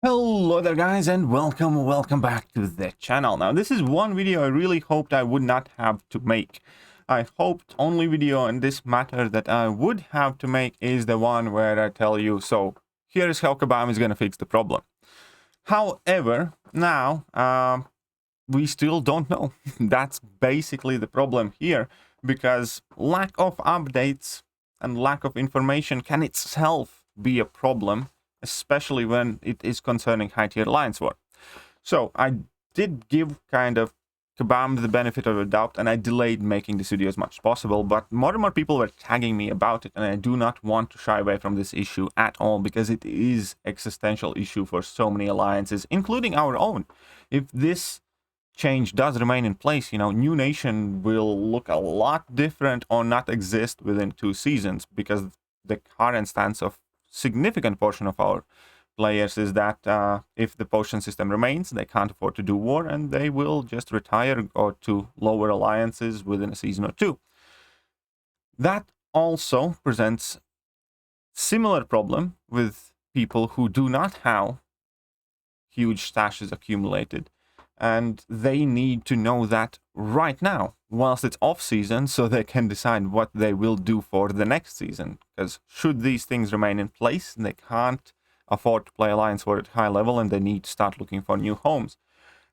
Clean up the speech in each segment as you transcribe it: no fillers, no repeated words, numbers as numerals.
Hello there guys, and welcome back to the channel. Now this is one video I really hoped I would not have to make. I hoped only video in this matter that I would have to make is the one where I tell you, so here's how Kabam is gonna fix the problem. However, now we still don't know. That's basically the problem here, because lack of updates and lack of information can itself be a problem, especially when it is concerning high-tier Alliance war. So I did give kind of Kabam the benefit of the doubt, and I delayed making this video as much as possible, but more and more people were tagging me about it, and I do not want to shy away from this issue at all, because it is an existential issue for so many alliances, including our own. If this change does remain in place, New Nation will look a lot different or not exist within 2 seasons, because the current stance of significant portion of our players is that if the potion system remains, they can't afford to do war, and they will just retire or to lower alliances within a season or 2. That also presents similar problem with people who do not have huge stashes accumulated, and they need to know that right now, whilst it's off season, so they can decide what they will do for the next season. Because should these things remain in place, they can't afford to play Alliance War at high level, and they need to start looking for new homes.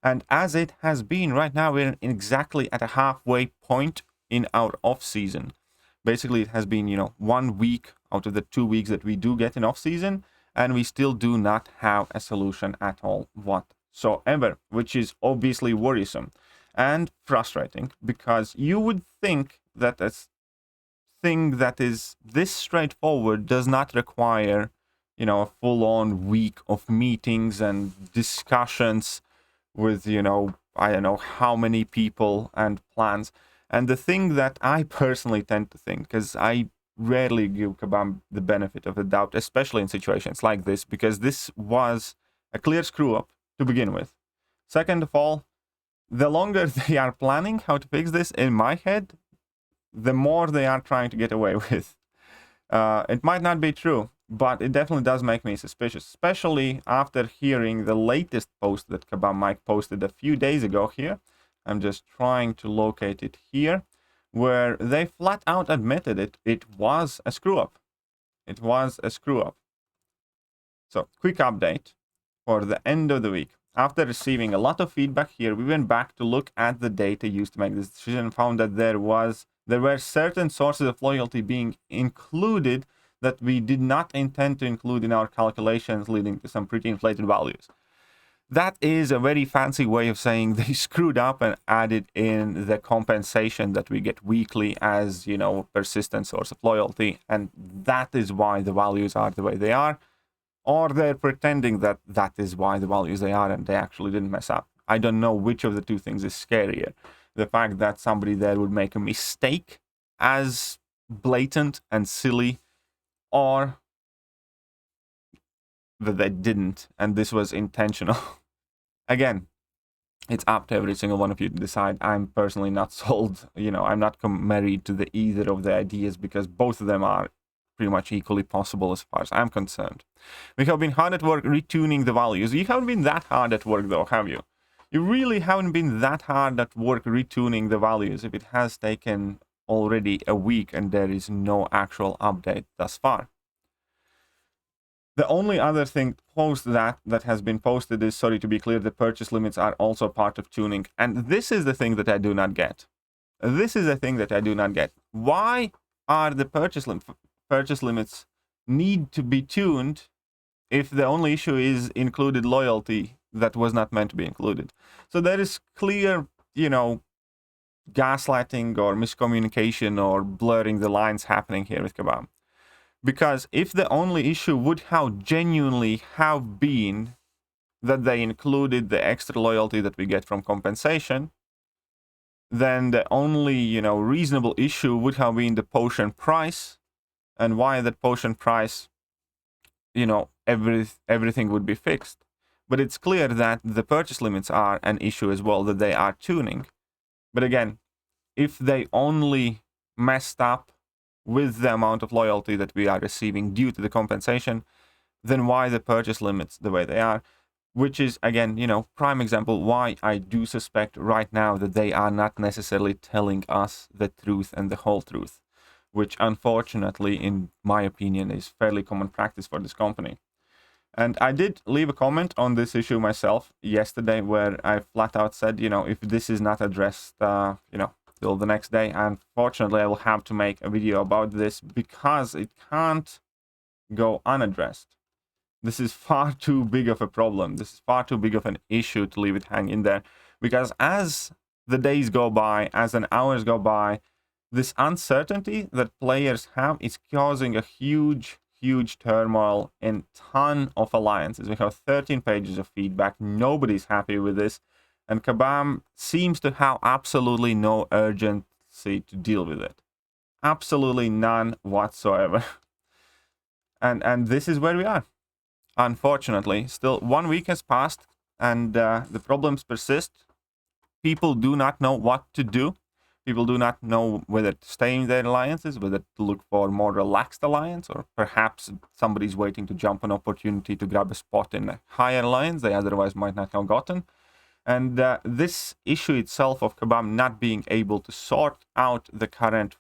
And as it has been right now, we're exactly at a halfway point in our off season. Basically, it has been 1 week out of the 2 weeks that we do get in off season, and we still do not have a solution at all whatsoever, which is obviously worrisome and frustrating, because you would think that a thing that is this straightforward does not require a full-on week of meetings and discussions with I don't know how many people and plans. And the thing that I personally tend to think, because I rarely give Kabam the benefit of the doubt, especially in situations like this, because this was a clear screw up to begin with. Second of all, the longer they are planning how to fix this, in my head, the more they are trying to get away with. It might not be true, but it definitely does make me suspicious, especially after hearing the latest post that Kabam Mike posted a few days ago here. I'm just trying to locate it here, where they flat out admitted it was a screw up. It was a screw up. So, quick update for the end of the week. After receiving a lot of feedback here, we went back to look at the data used to make this decision and found that there were certain sources of loyalty being included that we did not intend to include in our calculations, leading to some pretty inflated values. That is a very fancy way of saying they screwed up and added in the compensation that we get weekly as, persistent source of loyalty, and that is why the values are the way they are. Or they're pretending that that is why the values they are, and they actually didn't mess up. I don't know which of the two things is scarier. The fact that somebody there would make a mistake as blatant and silly, or that they didn't, and this was intentional. Again, it's up to every single one of you to decide. I'm personally not sold. I'm not married to either of the ideas, because both of them are pretty much equally possible as far as I'm concerned. We have been hard at work retuning the values. You haven't been that hard at work though, have you? You really haven't been that hard at work retuning the values if it has taken already a week and there is no actual update thus far. The only other thing that has been posted is, sorry, to be clear, the purchase limits are also part of tuning. And this is the thing that I do not get. This is the thing that I do not get. Why are the purchase limits need to be tuned if the only issue is included loyalty that was not meant to be included? So there is clear, gaslighting or miscommunication or blurring the lines happening here with Kabam. Because if the only issue would have genuinely have been that they included the extra loyalty that we get from compensation, then the only, reasonable issue would have been the potion price, and why that potion price, everything would be fixed. But it's clear that the purchase limits are an issue as well, that they are tuning. But again, if they only messed up with the amount of loyalty that we are receiving due to the compensation, then why the purchase limits the way they are? which is, again, prime example why I do suspect right now that they are not necessarily telling us the truth and the whole truth, which unfortunately, in my opinion, is fairly common practice for this company. And I did leave a comment on this issue myself yesterday where I flat out said, if this is not addressed, till the next day, unfortunately, I will have to make a video about this because it can't go unaddressed. This is far too big of a problem. This is far too big of an issue to leave it hang in there, because as the days go by, as the hours go by, this uncertainty that players have is causing a huge turmoil in ton of alliances. We have 13 pages of feedback. Nobody's happy with this. And Kabam seems to have absolutely no urgency to deal with it. Absolutely none whatsoever. And this is where we are. Unfortunately, still 1 week has passed and the problems persist. People do not know what to do. People do not know whether to stay in their alliances, whether to look for a more relaxed alliance, or perhaps somebody's waiting to jump an opportunity to grab a spot in a higher alliance they otherwise might not have gotten. And this issue itself of Kabam not being able to sort out the current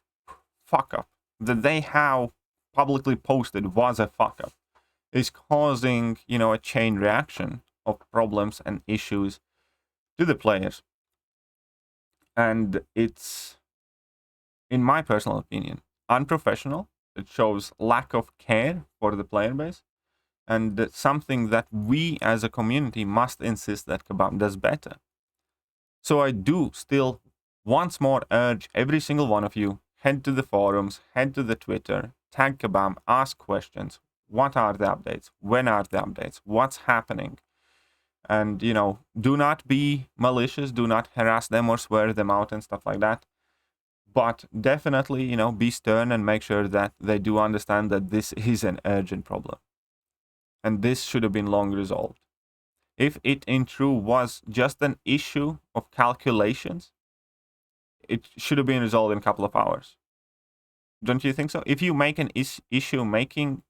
fuck-up that they have publicly posted was a fuck-up is causing, a chain reaction of problems and issues to the players. And it's, in my personal opinion, unprofessional. It shows lack of care for the player base, and something that we as a community must insist that Kabam does better. So I do still once more urge every single one of you, head to the forums, head to the Twitter, tag Kabam, ask questions. What are the updates? When are the updates? What's happening? And, do not be malicious. Do not harass them or swear them out and stuff like that. But definitely, be stern and make sure that they do understand that this is an urgent problem. And this should have been long resolved. If it in true was just an issue of calculations, it should have been resolved in a couple of hours. Don't you think so? If you make an issue making,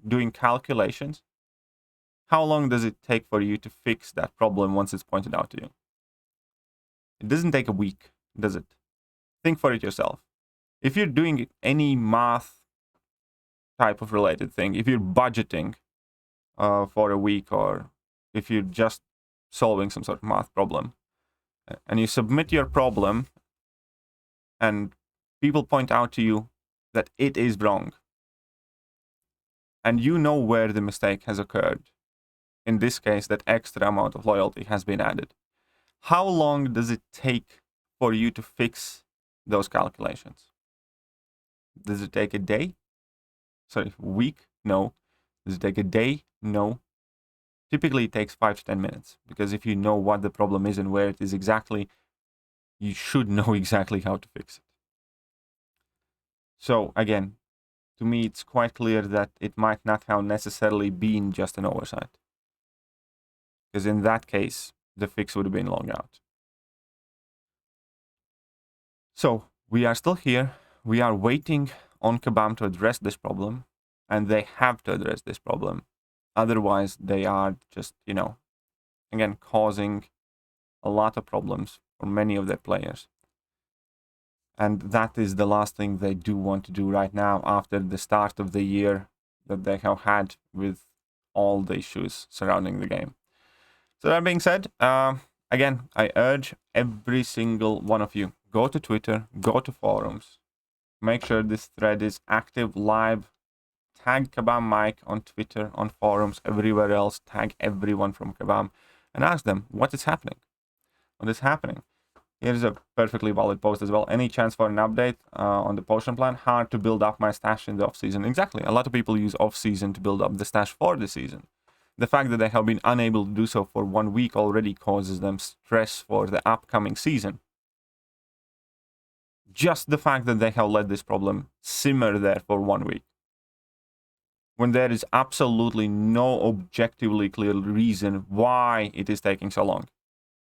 doing calculations, how long does it take for you to fix that problem once it's pointed out to you? It doesn't take a week, does it? Think for it yourself. If you're doing any math type of related thing, if you're budgeting for a week, or if you're just solving some sort of math problem, and you submit your problem and people point out to you that it is wrong, and you know where the mistake has occurred, in this case, that extra amount of loyalty has been added. How long does it take for you to fix those calculations? Does it take a day? Sorry, a week? No. Does it take a day? No. Typically, it takes 5 to 10 minutes, because if you know what the problem is and where it is exactly, you should know exactly how to fix it. So, again, to me, it's quite clear that it might not have necessarily been just an oversight. Because in that case, the fix would have been long out. So, we are still here. We are waiting on Kabam to address this problem. And they have to address this problem. Otherwise, they are just, again, causing a lot of problems for many of their players. And that is the last thing they do want to do right now after the start of the year that they have had with all the issues surrounding the game. So that being said, again, I urge every single one of you, go to Twitter, go to forums, make sure this thread is active, live, tag Kabam Mike on Twitter, on forums, everywhere else, tag everyone from Kabam, and ask them what is happening. What is happening? Here's a perfectly valid post as well. Any chance for an update on the potion plan? Hard to build up my stash in the off-season. Exactly. A lot of people use off-season to build up the stash for the season. The fact that they have been unable to do so for 1 week already causes them stress for the upcoming season. Just the fact that they have let this problem simmer there for 1 week, when there is absolutely no objectively clear reason why it is taking so long.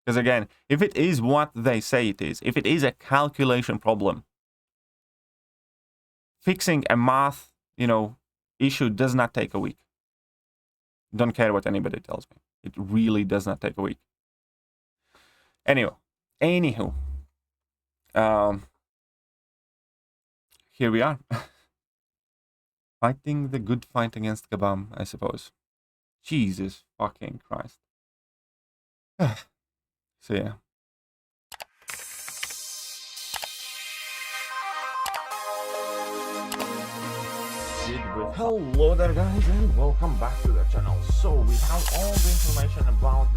Because again, if it is what they say it is, if it is a calculation problem, fixing a math, issue does not take a week. Don't care what anybody tells me. It really does not take a week. Anywho, here we are. Fighting the good fight against Kabam, I suppose. Jesus fucking Christ. So yeah. Hello there guys and welcome back to the channel. So we have all the information about the